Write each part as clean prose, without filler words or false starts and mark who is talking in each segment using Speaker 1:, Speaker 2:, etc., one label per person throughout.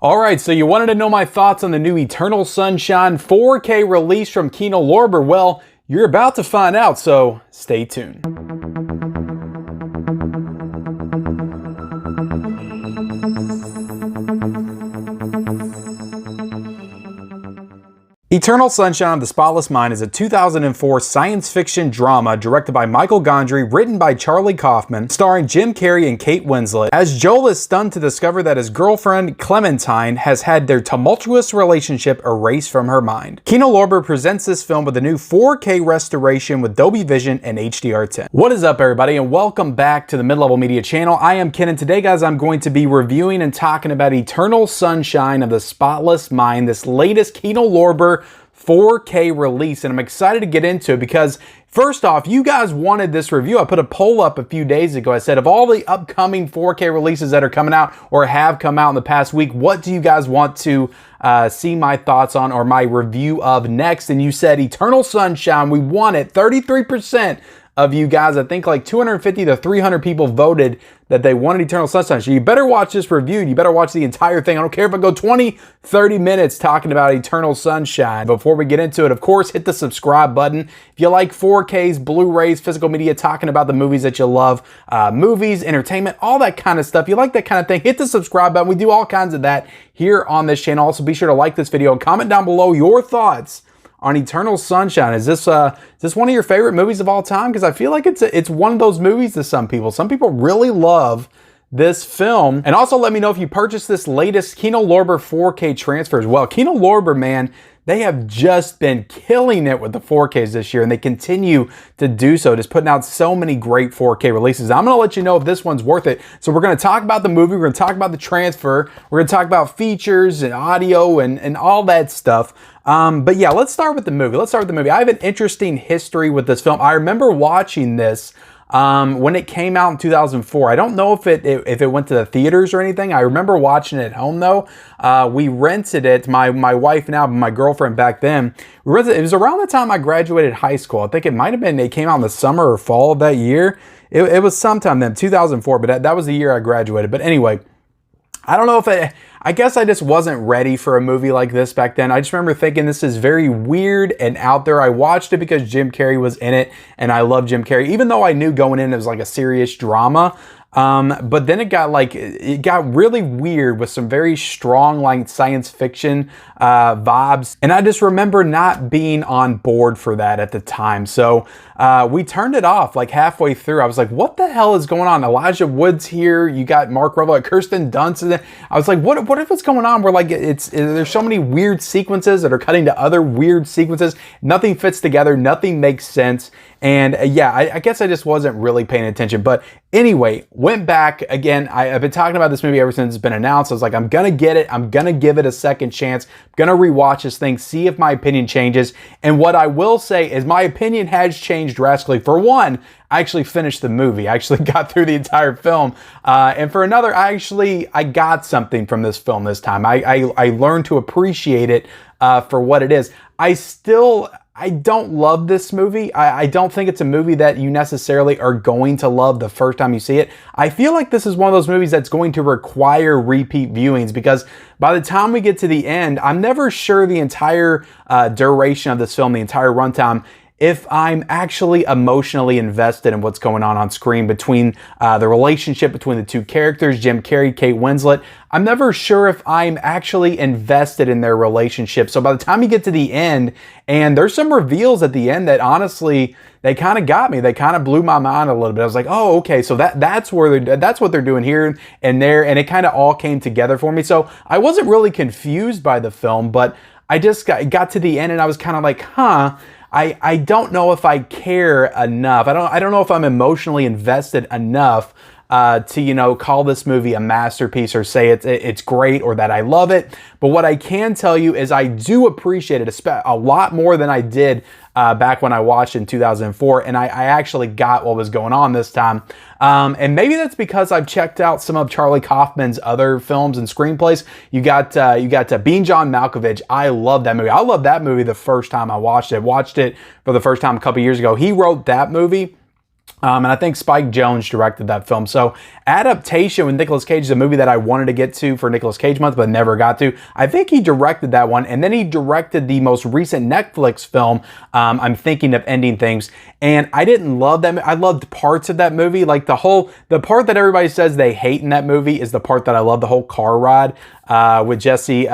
Speaker 1: Alright, so you wanted to know my thoughts on the new Eternal Sunshine 4K release from Kino Lorbra. Well, you're about to find out, so stay tuned. Eternal Sunshine of the Spotless Mind is a 2004 science fiction drama directed by Michael Gondry, written by Charlie Kaufman, starring Jim Carrey and Kate Winslet, as Joel is stunned to discover that his girlfriend, Clementine, has had their tumultuous relationship erased from her mind. Kino Lorbra presents this film with a new 4K restoration with Dolby Vision and HDR10. What is up, everybody, and welcome back to the Mid-Level Media channel. I am Ken, and today, guys, I'm going to be reviewing and talking about Eternal Sunshine of the Spotless Mind, this latest Kino Lorbra 4K release, and I'm excited to get into it because first off, you guys wanted this review. I put a poll up a few days ago. I said, of all the upcoming 4K releases that are coming out or have come out in the past week, what do you guys want to see my thoughts on or my review of next? And you said Eternal Sunshine. We won it. 33% of you guys, I think like 250 to 300 people voted that they wanted Eternal Sunshine. So you better watch this review. You better watch the entire thing. I don't care if I go 20, 30 minutes talking about Eternal Sunshine. Before we get into it, of course, hit the subscribe button. If you like 4Ks, Blu-rays, physical media, talking about the movies that you love, movies, entertainment, all that kind of stuff. You like that kind of thing, hit the subscribe button. We do all kinds of that here on this channel. Also, be sure to like this video and comment down below your thoughts on Eternal Sunshine. Is this one of your favorite movies of all time? Because I feel like it's one of those movies to some people. Some people really love this film. And also let me know if you purchased this latest Kino Lorbra 4K transfer as well. Kino Lorbra, man, they have just been killing it with the 4Ks this year, and they continue to do so, just putting out so many great 4K releases. I'm going to let you know if this one's worth it. So we're going to talk about the movie, we're going to talk about the transfer, we're going to talk about features and audio and all that stuff. But yeah, let's start with the movie. I have an interesting history with this film. I remember watching this when it came out in 2004. I don't know if it went to the theaters or anything. I remember watching it at home though. We rented it. My wife now, but my girlfriend back then. We rented it. It was around the time I graduated high school. I think it might have been. It came out in the summer or fall of that year. It was sometime then, 2004. But that was the year I graduated. But anyway, I don't know if I guess I just wasn't ready for a movie like this back then. I just remember thinking this is very weird and out there. I watched it because Jim Carrey was in it, and I love Jim Carrey, even though I knew going in it was like a serious drama. But then it got really weird with some very strong like science fiction vibes, and I just remember not being on board for that at the time. So we turned it off like halfway through. I was like, what the hell is going on? Elijah Wood's here, you got Mark Ruffalo, like Kirsten Dunst is there. I was like, what's going on? We're like, there's so many weird sequences that are cutting to other weird sequences. Nothing fits together, nothing makes sense. And yeah, I guess I just wasn't really paying attention. But anyway, went back again. I've been talking about this movie ever since it's been announced. I was like, I'm gonna get it. I'm gonna give it a second chance. I'm gonna rewatch this thing, see if my opinion changes. And what I will say is my opinion has changed drastically. For one, I actually finished the movie. I actually got through the entire film. And for another, I got something from this film this time. I learned to appreciate it for what it is. I don't love this movie. I don't think it's a movie that you necessarily are going to love the first time you see it. I feel like this is one of those movies that's going to require repeat viewings because by the time we get to the end, I'm never sure the entire duration of this film, the entire runtime, if I'm actually emotionally invested in what's going on screen between the relationship between the two characters, Jim Carrey, Kate Winslet. I'm never sure if I'm actually invested in their relationship. So by the time you get to the end, and there's some reveals at the end that honestly, they kind of got me. They kind of blew my mind a little bit. I was like, oh, okay, so that's what they're doing here and there, and it kind of all came together for me. So I wasn't really confused by the film, but I just got to the end and I was kind of like, huh. I don't know if I care enough. I don't know if I'm emotionally invested enough to call this movie a masterpiece or say it's great or that I love it. But what I can tell you is I do appreciate it a lot more than I did back when I watched in 2004, and I actually got what was going on this time. And maybe that's because I've checked out some of Charlie Kaufman's other films and screenplays. You got Being John Malkovich. I love that movie. I loved that movie the first time I watched it. Watched it for the first time a couple years ago. He wrote that movie. And I think Spike Jonze directed that film. So Adaptation with Nicolas Cage is a movie that I wanted to get to for Nicolas Cage month, but never got to. I think he directed that one. And then he directed the most recent Netflix film, I'm Thinking of Ending Things. And I didn't love that. I loved parts of that movie. Like the part that everybody says they hate in that movie is the part that I love, the whole car ride. With Jessie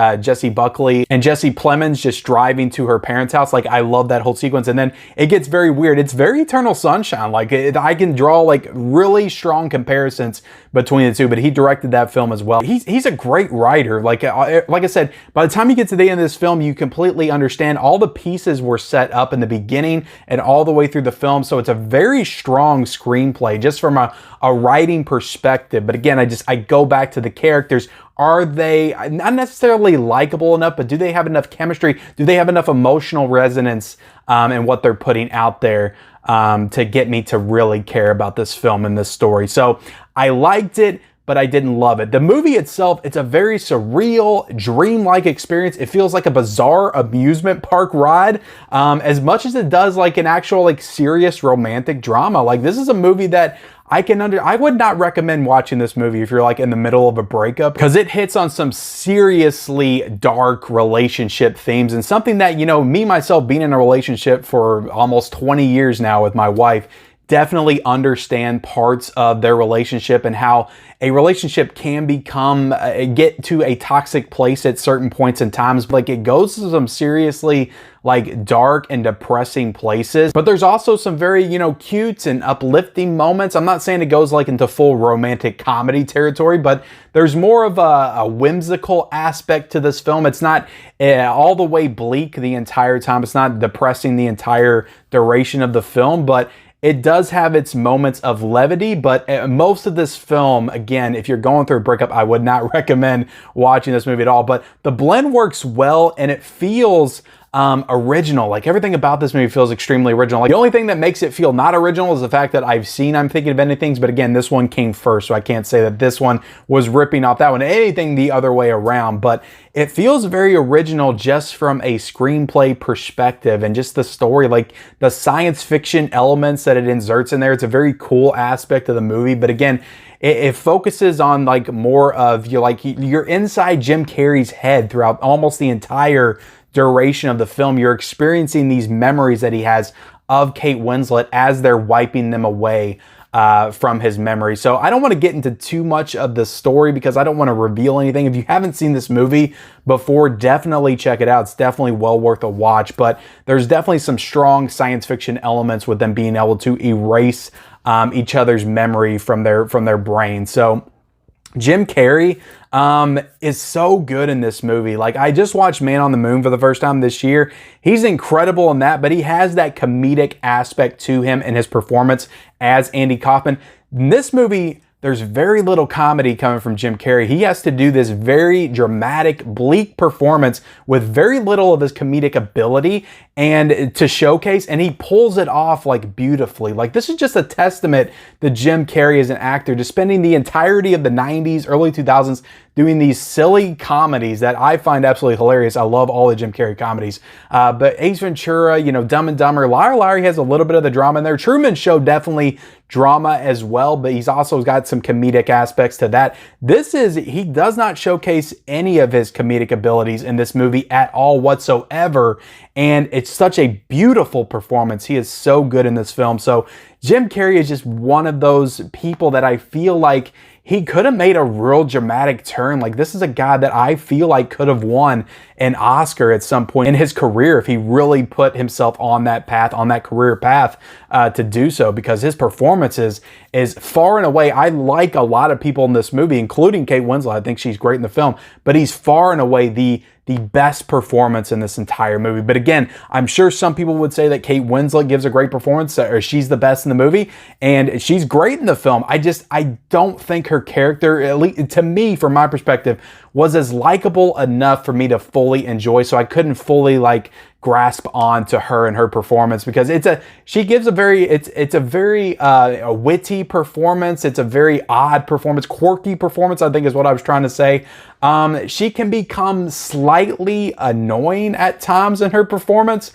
Speaker 1: Buckley and Jesse Plemons just driving to her parents' house. Like, I love that whole sequence. And then it gets very weird. It's very Eternal Sunshine. Like, I can draw like really strong comparisons between the two, but he directed that film as well. He's a great writer. Like I said, by the time you get to the end of this film, you completely understand all the pieces were set up in the beginning and all the way through the film. So it's a very strong screenplay just from a writing perspective. But again, I go back to the characters. Are they not necessarily likable enough, but do they have enough chemistry? Do they have enough emotional resonance in what they're putting out there to get me to really care about this film and this story? So I liked it, but I didn't love it. The movie itself, it's a very surreal, dreamlike experience. It feels like a bizarre amusement park ride, as much as it does like an actual like serious romantic drama. Like, this is a movie that I would not recommend watching this movie if you're like in the middle of a breakup, because it hits on some seriously dark relationship themes, and something that, you know, me myself being in a relationship for almost 20 years now with my wife, definitely understand parts of their relationship and how a relationship can get to a toxic place at certain points in times. Like, it goes to some seriously like dark and depressing places, but there's also some very, you know, cute and uplifting moments. I'm not saying it goes like into full romantic comedy territory, but there's more of a whimsical aspect to this film. It's not all the way bleak the entire time. It's not depressing the entire duration of the film, but it does have its moments of levity. But most of this film, again, if you're going through a breakup, I would not recommend watching this movie at all. But the blend works well, and it feels original. Like, everything about this movie feels extremely original. Like, the only thing that makes it feel not original is the fact that I'm Thinking of Ending Things, but again, this one came first, so I can't say that this one was ripping off that one. Anything the other way around, but it feels very original just from a screenplay perspective and just the story, like the science fiction elements that it inserts in there. It's a very cool aspect of the movie, but again, it focuses on like more of you're inside Jim Carrey's head throughout almost the entire duration of the film. You're experiencing these memories that he has of Kate Winslet as they're wiping them away from his memory. So I don't want to get into too much of the story because I don't want to reveal anything. If you haven't seen this movie before, definitely check it out. It's definitely well worth a watch, but there's definitely some strong science fiction elements with them being able to erase each other's memory from their brain. So Jim Carrey is so good in this movie. Like, I just watched Man on the Moon for the first time this year. He's incredible in that, but he has that comedic aspect to him in his performance as Andy Kaufman. In this movie, there's very little comedy coming from Jim Carrey. He has to do this very dramatic, bleak performance with very little of his comedic ability and to showcase, and he pulls it off like beautifully. Like, this is just a testament to Jim Carrey as an actor, just spending the entirety of the 90s, early 2000s doing these silly comedies that I find absolutely hilarious. I love all the Jim Carrey comedies. But Ace Ventura, you know, Dumb and Dumber, Liar Liar, he has a little bit of the drama in there. Truman Show, definitely drama as well, but he's also got some comedic aspects to that. He does not showcase any of his comedic abilities in this movie at all whatsoever. And it's such a beautiful performance. He is so good in this film. So Jim Carrey is just one of those people that I feel like he could have made a real dramatic turn. Like, this is a guy that I feel like could have won an Oscar at some point in his career if he really put himself on that path, on that career path to do so, because his performances is far and away, I like a lot of people in this movie, including Kate Winslet. I think she's great in the film, but he's far and away the best performance in this entire movie. But again, I'm sure some people would say that Kate Winslet gives a great performance, or she's the best in the movie, and she's great in the film. I don't think her character, at least to me, from my perspective, was as likable enough for me to fully enjoy, so I couldn't fully grasp on to her and her performance, because she gives a very, it's a very a witty performance. It's a very odd performance, quirky performance, I think is what I was trying to say. She can become slightly annoying at times in her performance.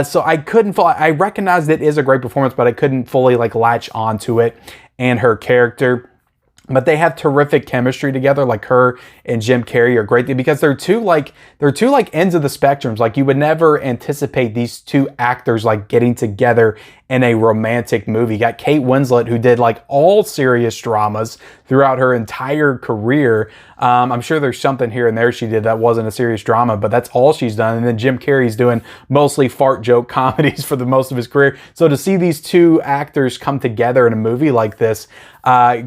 Speaker 1: So I recognized it is a great performance, but I couldn't fully like latch onto it and her character. But they have terrific chemistry together. Like her and Jim Carrey are great because they're two ends of the spectrums. Like you would never anticipate these two actors like getting together in a romantic movie. You got Kate Winslet, who did like all serious dramas throughout her entire career. I'm sure there's something here and there she did that wasn't a serious drama, but that's all she's done. And then Jim Carrey's doing mostly fart joke comedies for the most of his career. So to see these two actors come together in a movie like this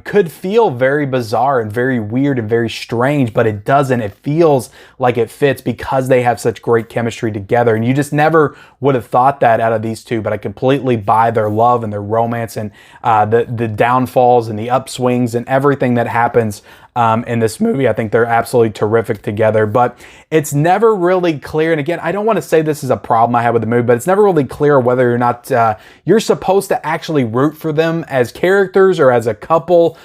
Speaker 1: could feel very bizarre and very weird and very strange, but it doesn't. It feels like it fits because they have such great chemistry together. And you just never would have thought that out of these two, but I completely buy their love and their romance and the downfalls and the upswings and everything that happens in this movie. I think they're absolutely terrific together, but it's never really clear. And again, I don't want to say this is a problem I have with the movie, but it's never really clear whether or not you're supposed to actually root for them as characters or as a couple,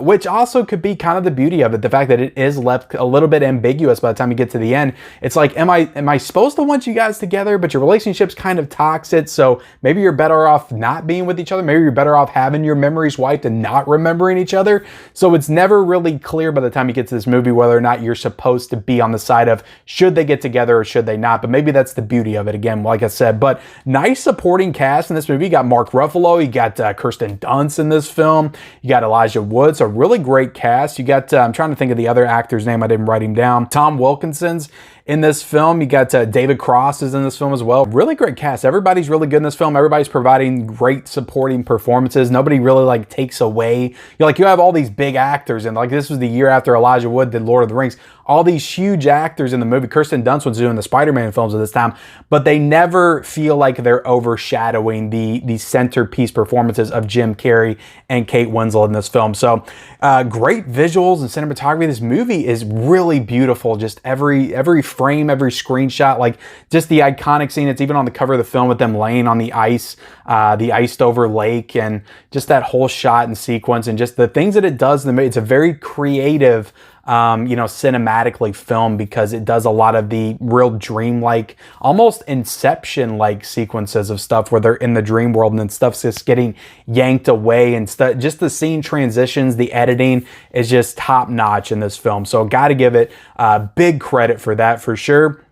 Speaker 1: which also could be kind of the beauty of it. The fact that it is left a little bit ambiguous by the time you get to the end. It's like, am I supposed to want you guys together, but your relationship's kind of toxic, so maybe you're better off not being with each other. Maybe you're better off having your memories wiped and not remembering each other. So it's never really clear by the time you get to this movie whether or not you're supposed to be on the side of should they get together or should they not. But maybe that's the beauty of it, again, like I said. But nice supporting cast in this movie. You got Mark Ruffalo, you got Kirsten Dunst in this film, you got Elijah Wood. So really great cast. You got I'm trying to think of the other actor's name, I didn't write him down. Tom Wilkinson's in this film. You got David Cross is in this film as well. Really great cast. Everybody's really good in this film. Everybody's providing great supporting performances. Nobody really like takes away. You have all these big actors, and like this was the year after Elijah Wood did Lord of the Rings. All these huge actors in the movie. Kirsten Dunst was doing the Spider-Man films at this time, but they never feel like they're overshadowing the centerpiece performances of Jim Carrey and Kate Winslet in this film. So great visuals and cinematography. This movie is really beautiful. Just every frame, every screenshot, like just the iconic scene. It's even on the cover of the film with them laying on the ice, the iced over lake, and just that whole shot and sequence and just the things that it does in the movie. It's a very creative cinematically filmed because it does a lot of the real dreamlike, almost Inception-like sequences of stuff where they're in the dream world and then stuff's just getting yanked away and stuff. Just the scene transitions, the editing is just top notch in this film. So got to give it big credit for that for sure.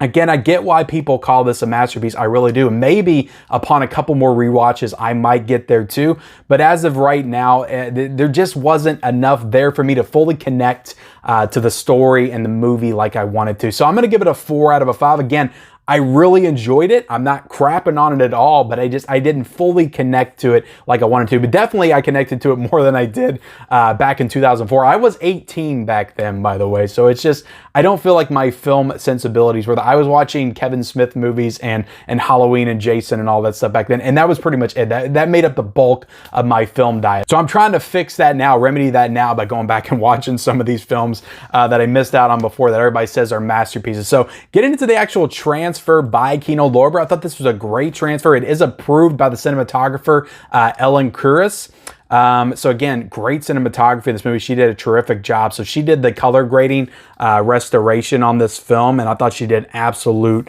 Speaker 1: Again, I get why people call this a masterpiece. I really do. Maybe upon a couple more rewatches, I might get there too. But as of right now, there just wasn't enough there for me to fully connect to the story and the movie like I wanted to. So I'm going to give it a 4 out of a 5. Again, I really enjoyed it. I'm not crapping on it at all, but I didn't fully connect to it like I wanted to. But definitely I connected to it more than I did back in 2004. I was 18 back then, by the way. So it's just, I don't feel like my film sensibilities were I was watching Kevin Smith movies and Halloween and Jason and all that stuff back then. And that was pretty much it. That made up the bulk of my film diet. So I'm trying to fix that now, remedy that now by going back and watching some of these films that I missed out on before that everybody says are masterpieces. So getting into the actual transfer by Kino Lorbra, I thought this was a great transfer. It is approved by the cinematographer, Ellen Kuras. So again, great cinematography in this movie. She did a terrific job. So she did the color grading restoration on this film, and I thought she did an absolute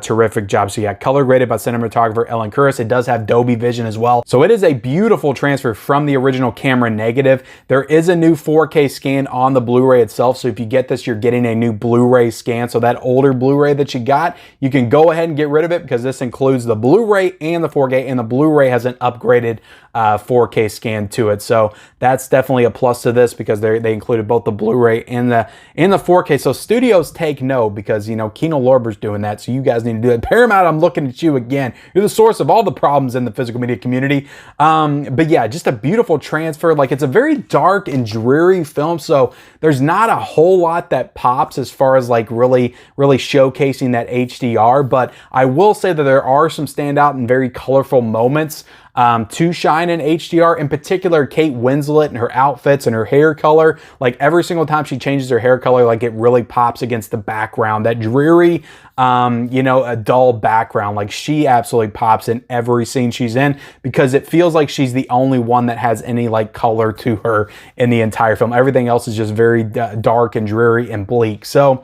Speaker 1: terrific job. So yeah, color graded by cinematographer Ellen Kuras. It does have Dolby Vision as well. So it is a beautiful transfer from the original camera negative. There is a new 4K scan on the Blu-ray itself. So if you get this, you're getting a new Blu-ray scan. So that older Blu-ray that you got, you can go ahead and get rid of it because this includes the Blu-ray and the 4K, and the Blu-ray has an upgraded 4K scan to it. So that's definitely a plus to this because they included both the Blu-ray and the 4K. So studios take note because, Kino Lorbra's doing that. So you guys need to do it. Paramount, I'm looking at you again. You're the source of all the problems in the physical media community. But yeah, just a beautiful transfer. Like, it's a very dark and dreary film. So there's not a whole lot that pops as far as like really showcasing that HDR. But I will say that there are some standout and very colorful moments to shine in HDR. In particular, Kate Winslet and her outfits and her hair color. Like every single time she changes her hair color, like it really pops against the background. That dreary, you know, a dull background. Like she absolutely pops in every scene she's in because it feels like she's the only one that has any like color to her in the entire film. Everything else is just very dark and dreary and bleak. So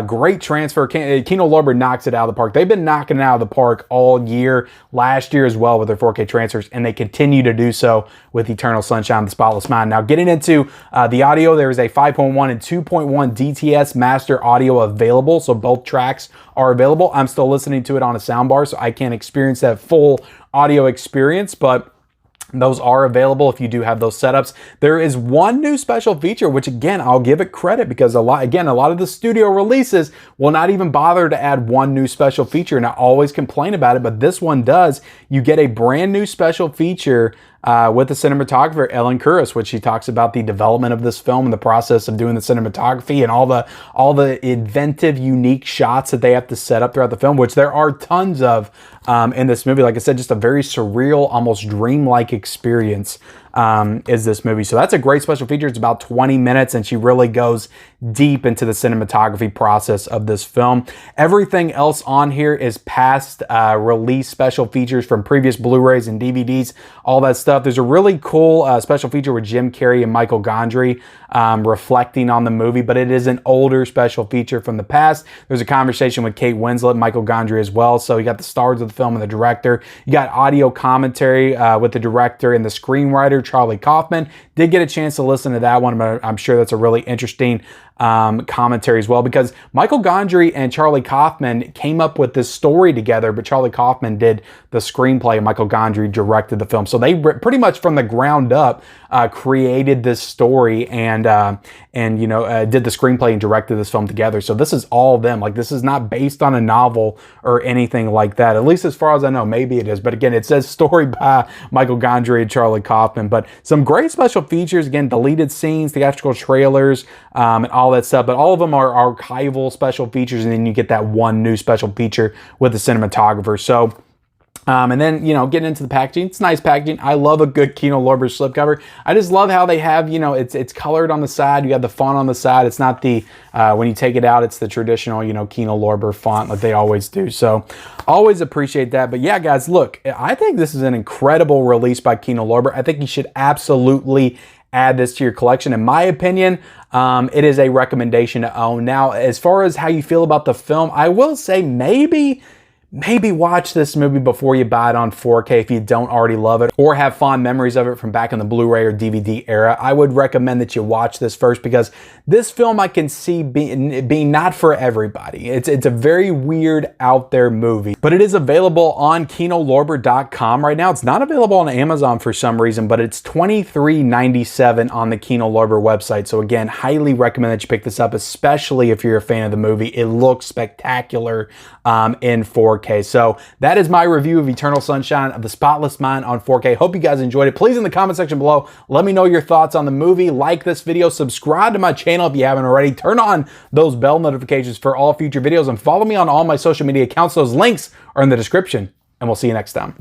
Speaker 1: great transfer. Kino Lorbra knocks it out of the park. They've been knocking it out of the park all year, last year as well with their 4K transfers, and they continue to do so with Eternal Sunshine of the Spotless Mind. Now getting into the audio, there is a 5.1 and 2.1 DTS master audio available, so both tracks are available. I'm still listening to it on a soundbar, so I can't experience that full audio experience, but those are available if you do have those setups. There is one new special feature, which again, I'll give it credit because a lot of the studio releases will not even bother to add one new special feature, and I always complain about it, but this one does. You get a brand new special feature with the cinematographer Ellen Kuras, which she talks about the development of this film and the process of doing the cinematography and all the inventive, unique shots that they have to set up throughout the film, which there are tons of in this movie. Like I said, just a very surreal, almost dreamlike experience is this movie. So that's a great special feature. It's about 20 minutes and she really goes deep into the cinematography process of this film. Everything else on here is past release special features from previous Blu-rays and DVDs, all that stuff. There's a really cool special feature with Jim Carrey and Michael Gondry reflecting on the movie, but it is an older special feature from the past. There's a conversation with Kate Winslet, Michael Gondry as well. So you got the stars of the film and the director. You got audio commentary with the director and the screenwriter, Charlie Kaufman. Did get a chance to listen to that one, but I'm sure that's a really interesting commentary as well, because Michael Gondry and Charlie Kaufman came up with this story together, but Charlie Kaufman did the screenplay and Michael Gondry directed the film. So they pretty much from the ground up created this story and you know, did the screenplay and directed this film together. So this is all them. Like, this is not based on a novel or anything like that, at least as far as I know. Maybe it is, but again, it says story by Michael Gondry and Charlie Kaufman. But some great special features, again, deleted scenes, theatrical trailers, and all that stuff. But all of them are archival special features, and then you get that one new special feature with the cinematographer. So and then, you know, getting into the packaging, it's nice packaging. I love a good Kino Lorber slipcover. I just love how they have, you know, it's colored on the side. You have the font on the side. It's not the, when you take it out, it's the traditional, you know, Kino Lorber font like they always do. So always appreciate that. But yeah, guys, look, I think this is an incredible release by Kino Lorber. I think you should absolutely add this to your collection. In my opinion, it is a recommendation to own. Now, as far as how you feel about the film, I will say maybe watch this movie before you buy it on 4K if you don't already love it or have fond memories of it from back in the Blu-ray or DVD era. I would recommend that you watch this first, because this film I can see being not for everybody. It's a very weird, out there movie, but it is available on KinoLorber.com right now. It's not available on Amazon for some reason, but it's $23.97 on the Kino Lorber website. So again, highly recommend that you pick this up, especially if you're a fan of the movie. It looks spectacular in 4K. So that is my review of Eternal Sunshine of the Spotless Mind on 4K. Hope you guys enjoyed it. Please, in the comment section below, let me know your thoughts on the movie. Like this video, subscribe to my channel if you haven't already. Turn on those bell notifications for all future videos, and follow me on all my social media accounts. Those links are in the description, and we'll see you next time.